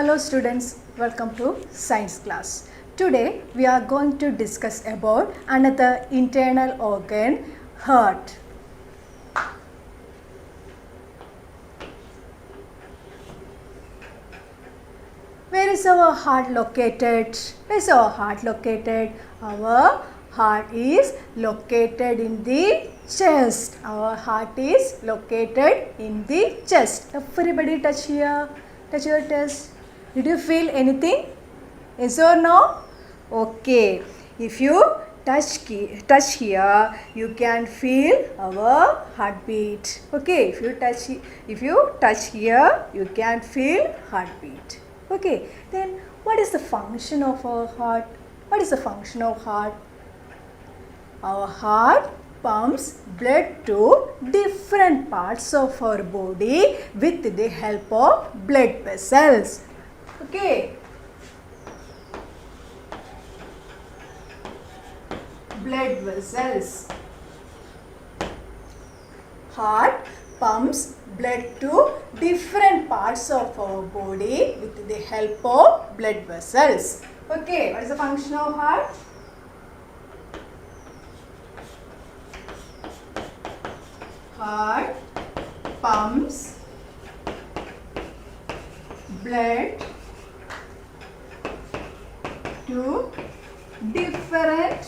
Hello students, welcome to science class. Today we are going to discuss about another internal organ, heart. Where is our heart located? Where is our heart located? Our heart is located in the chest. Our heart is located in the chest. Everybody touch here. Touch your chest. Did you feel anything? Yes or no? Okay. If you touch here, you can feel our heartbeat. Okay. If you touch here, you can feel heartbeat. Okay. Then what is the function of our heart? What is the function of heart? Our heart pumps blood to different parts of our body with the help of blood vessels. Okay. Blood vessels. Heart pumps blood to different parts of our body with the help of blood vessels. Okay, what is the function of heart? Heart pumps blood to different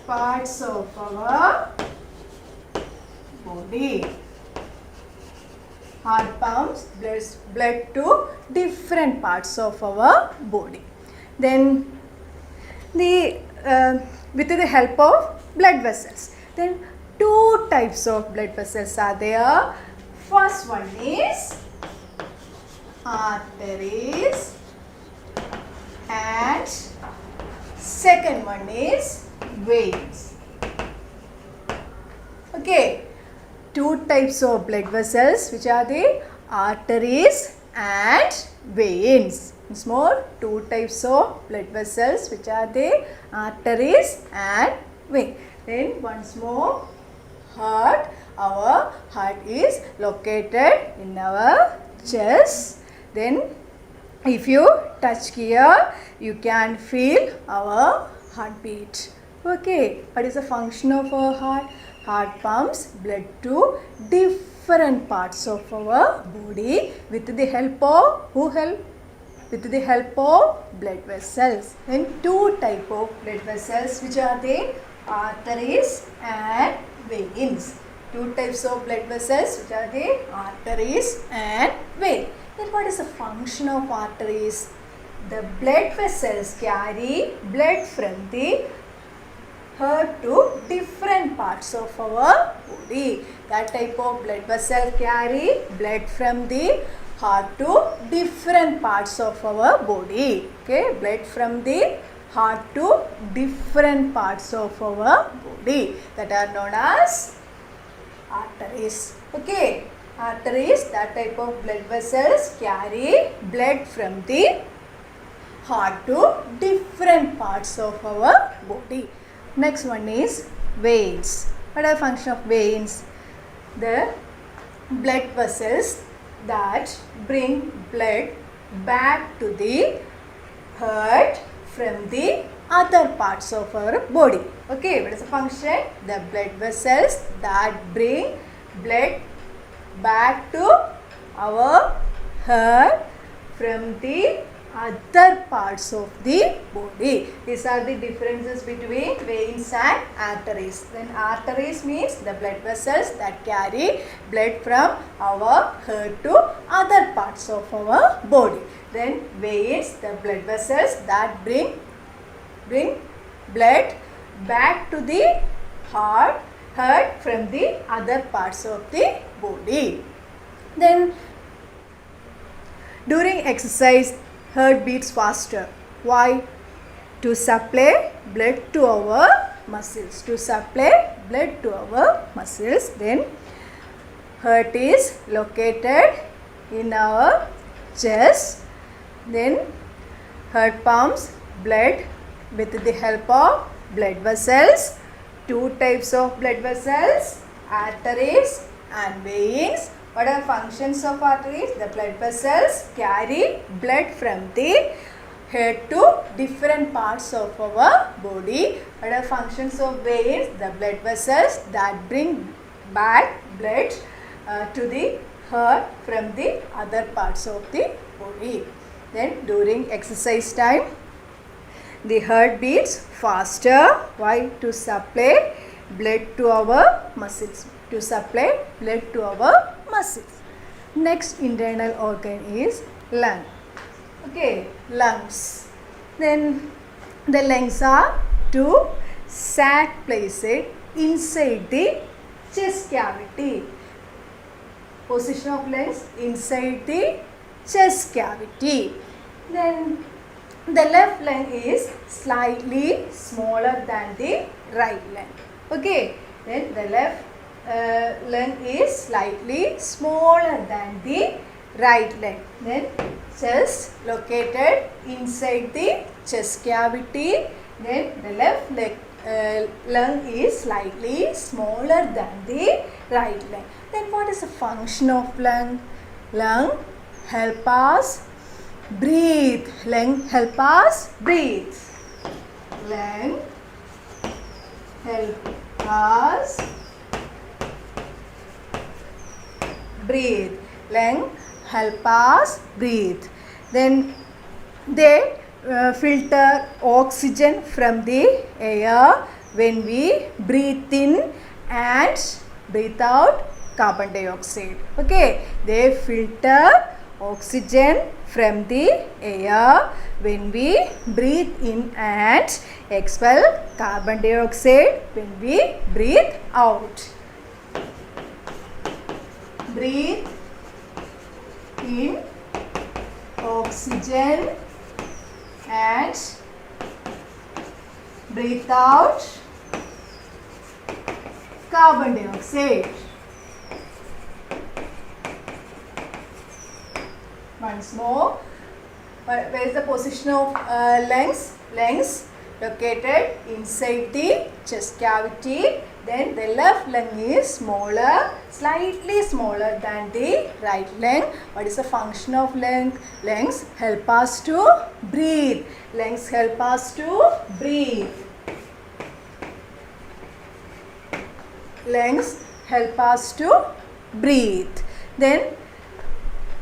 parts of our body. Heart pumps blood to different parts of our body. Then with the help of blood vessels. Then two types of blood vessels are there. First one is arteries and second one is veins. Okay, two types of blood vessels, which are the arteries and veins. Once more, two types of blood vessels, which are the arteries and veins. Then once more, heart. Our heart is located in our chest. Then if you touch here, you can feel our heartbeat. Okay, what is the function of our heart? Heart pumps blood to different parts of our body with the help of with the help of blood vessels. Then two type of blood vessels, which are the arteries and veins. Two types of blood vessels, which are the arteries and veins. Then what is the function of arteries? The blood vessels carry blood from the heart to different parts of our body. That type of blood vessel carry blood from the heart to different parts of our body. Okay, blood from the heart to different parts of our body, that are known as arteries. Okay, arteries, that type of blood vessels carry blood from the heart to different parts of our body. Next one is veins. What are the function of veins? The blood vessels that bring blood back to the heart from the other parts of our body. Okay, what is the function? The blood vessels that bring blood back to our heart from the other parts of the body. These are the differences between veins and arteries. Then arteries means the blood vessels that carry blood from our heart to other parts of our body. Then veins, the blood vessels that bring blood back to the heart from the other parts of the body. Then during exercise, heart beats faster. Why? To supply blood to our muscles. To supply blood to our muscles. Then heart is located in our chest. Then heart pumps blood with the help of blood vessels. Two types of blood vessels, arteries and veins. What are functions of arteries? The blood vessels carry blood from the head to different parts of our body. What are functions of veins? The blood vessels that bring back blood to the heart from the other parts of the body. Then during exercise time, the heart beats faster. Why? To supply blood to our muscles. To supply blood to our muscles. Next internal organ is lung. Okay, lungs. Then the lungs are two sac placed inside the chest cavity. Position of lungs inside the chest cavity. Then the left lung is slightly smaller than the right lung. Okay, then the left lung is slightly smaller than the right lung. Then chest located inside the chest cavity. Then the left lung is slightly smaller than the right lung. Then what is the function of lung? Lung help us breathe. Lung help us breathe. Lung help us breathe. Lung help us breathe. Then they filter oxygen from the air when we breathe in and breathe out carbon dioxide. Okay, they filter oxygen from the air when we breathe in and expel carbon dioxide when we breathe out. Breathe in oxygen and breathe out carbon dioxide. Once more, where is the position of lungs? Lungs located inside the chest cavity. Then the left lung is smaller, slightly smaller than the right lung. What is the function of lung? Lungs help us to breathe. Lungs help us to breathe. Lungs help us to breathe. Then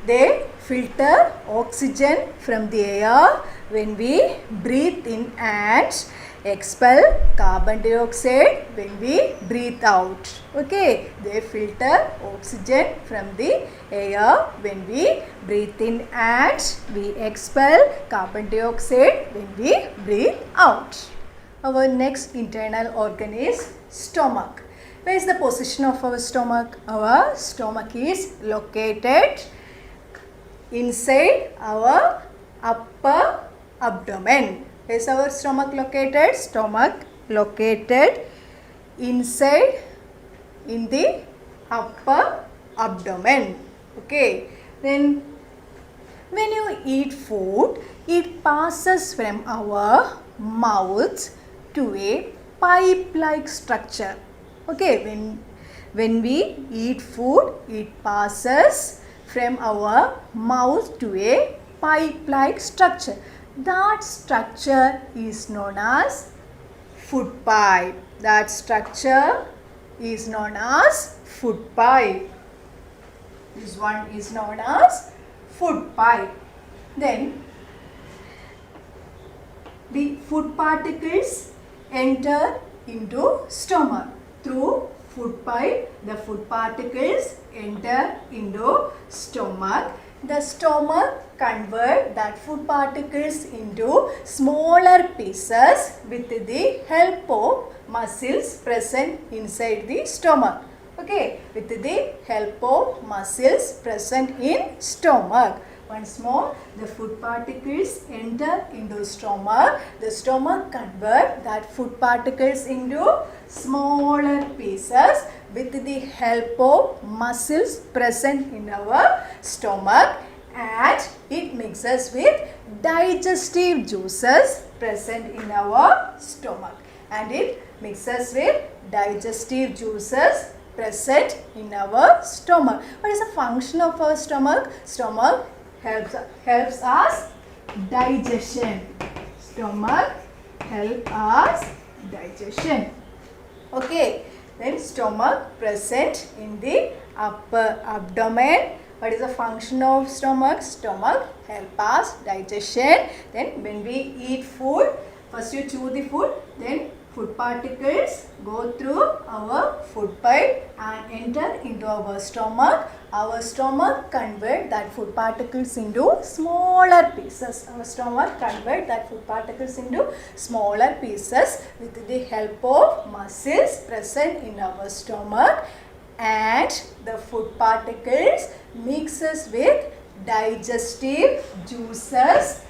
they filter oxygen from the air when we breathe in and expel carbon dioxide when we breathe out. Okay, they filter oxygen from the air when we breathe in and we expel carbon dioxide when we breathe out. Our next internal organ is stomach. Where is the position of our stomach? Our stomach is located inside our upper abdomen. Where is our stomach located? Stomach located inside in the upper abdomen. Okay. Then when you eat food, it passes from our mouth to a pipe-like structure. Okay. When we eat food, it passes from our mouth to a pipe-like structure. That structure is known as food pipe. That structure is known as food pipe. This one is known as food pipe. Then the food particles enter into stomach through food pipe. The food particles enter into stomach. The stomach convert that food particles into smaller pieces with the help of muscles present inside the stomach. Okay, with the help of muscles present in stomach. Once more, the food particles enter into stomach. The stomach convert that food particles into smaller pieces with the help of muscles present in our stomach, and it mixes with digestive juices present in our stomach, and it mixes with digestive juices present in our stomach. What is the function of our stomach? Stomach helps us digestion. Stomach help us digestion. Okay, then stomach present in the upper abdomen. What is the function of stomach? Stomach help us digestion. Then when we eat food, first you chew the food, then food particles go through our food pipe and enter into our stomach. Our stomach convert that food particles into smaller pieces. Our stomach convert that food particles into smaller pieces with the help of muscles present in our stomach, and the food particles mixes with digestive juices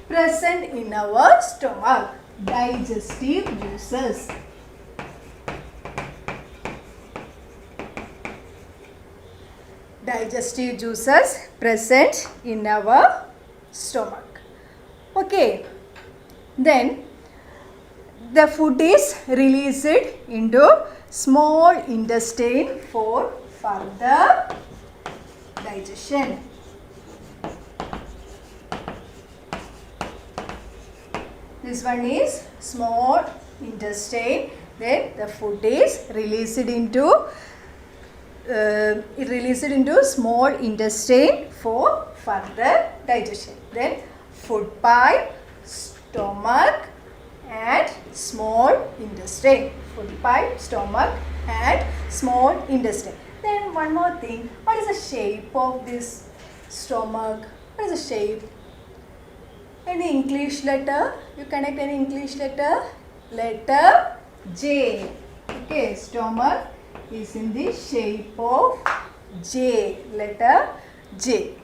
present in our stomach. Digestive juices. Digestive juices present in our stomach. Okay, then the food is released into small intestine for further digestion. This one is small intestine. Then the food is released into small intestine for further digestion. Then food pipe, stomach, and small intestine. Food pipe, stomach, and small intestine. Then one more thing. What is the shape of this stomach? What is the shape? Any English letter? You connect any English letter? Letter J. Okay, stomach is in the shape of J. Letter J.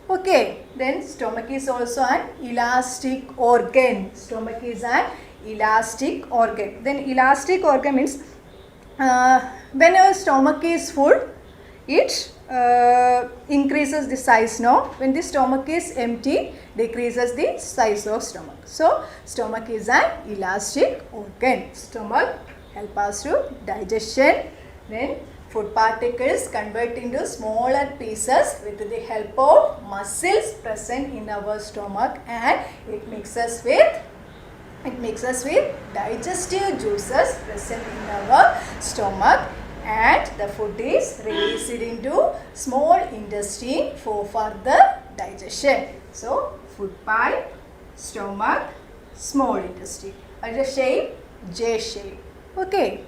Okay, then stomach is also an elastic organ. Stomach is an elastic organ. Then elastic organ means when our stomach is full, it increases the size. Now, when the stomach is empty, decreases the size of stomach. So, stomach is an elastic organ. Stomach help us to digestion. Then food particles convert into smaller pieces with the help of muscles present in our stomach, and it mixes with digestive juices present in our stomach, and the food is released into small intestine for further digestion. So, food pipe, stomach, small intestine. And the shape, J shape. Okay.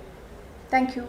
Thank you.